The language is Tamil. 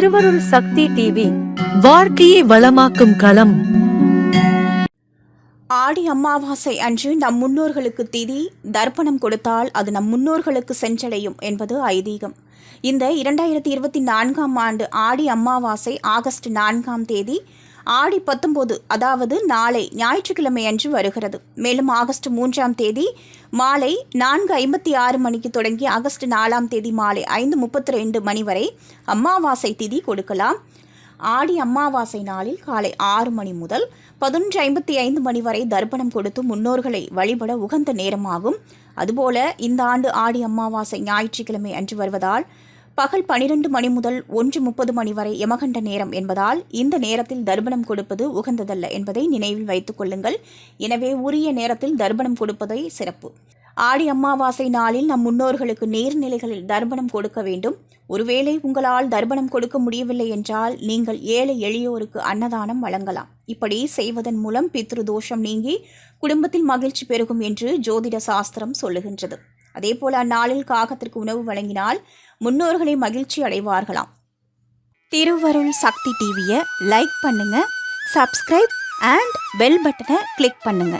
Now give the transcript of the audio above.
திருவருள் சக்தி டிவி வாழ்க்கையை வளமாக்கும் களம். ஆடி அமாவாசை அன்று நம் முன்னோர்களுக்கு திதி தர்ப்பணம் கொடுத்தால் அது நம் முன்னோர்களுக்கு சென்றடையும் என்பது ஐதீகம். இந்த 2024ஆம் ஆண்டு ஆடி அமாவாசை ஆகஸ்ட் 4ஆம் தேதி ஆடி 19 அதாவது நாளை ஞாயிற்றுக்கிழமை அன்று வருகிறது. மேலும் ஆகஸ்ட் 3ஆம் தேதி மாலை 4:56 மணிக்கு தொடங்கி ஆகஸ்ட் 4ஆம் தேதி மாலை 5:32 மணி வரை அமாவாசை திதி கொடுக்கலாம். ஆடி அமாவாசை நாளில் காலை 6 மணி முதல் 11:55 மணி வரை தர்ப்பணம் கொடுத்து முன்னோர்களை வழிபட உகந்த நேரமாகும். அதுபோல இந்த ஆண்டு ஆடி அமாவாசை ஞாயிற்றுக்கிழமை அன்று வருவதால் பகல் 12 மணி முதல் 1:30 மணி வரை யமகண்ட நேரம் என்பதால் இந்த நேரத்தில் தர்ப்பணம் கொடுப்பது உகந்ததல்ல என்பதை நினைவில் வைத்துக் கொள்ளுங்கள். எனவே உரிய நேரத்தில் தர்ப்பணம் கொடுப்பதை சிறப்பு. ஆடி அமாவாசை நாளில் நம் முன்னோர்களுக்கு நீர்நிலைகளில் தர்ப்பணம் கொடுக்க வேண்டும். ஒருவேளை உங்களால் தர்ப்பணம் கொடுக்க முடியவில்லை என்றால் நீங்கள் ஏழை எளியோருக்கு அன்னதானம் வழங்கலாம். இப்படி செய்வதன் மூலம் பித்ரு தோஷம் நீங்கி குடும்பத்தில் மகிழ்ச்சி பெருகும் என்று ஜோதிட சாஸ்திரம் சொல்லுகின்றது. அதேபோல அந்நாளில் காகத்திற்கு உணவு வழங்கினால் முன்னோர்களை மகிழ்ச்சி அடைவார்களாம். திருவருள் சக்தி டிவியை லைக் பண்ணுங்க, சப்ஸ்கிரைப் அண்ட் பெல் பட்டனை கிளிக் பண்ணுங்க.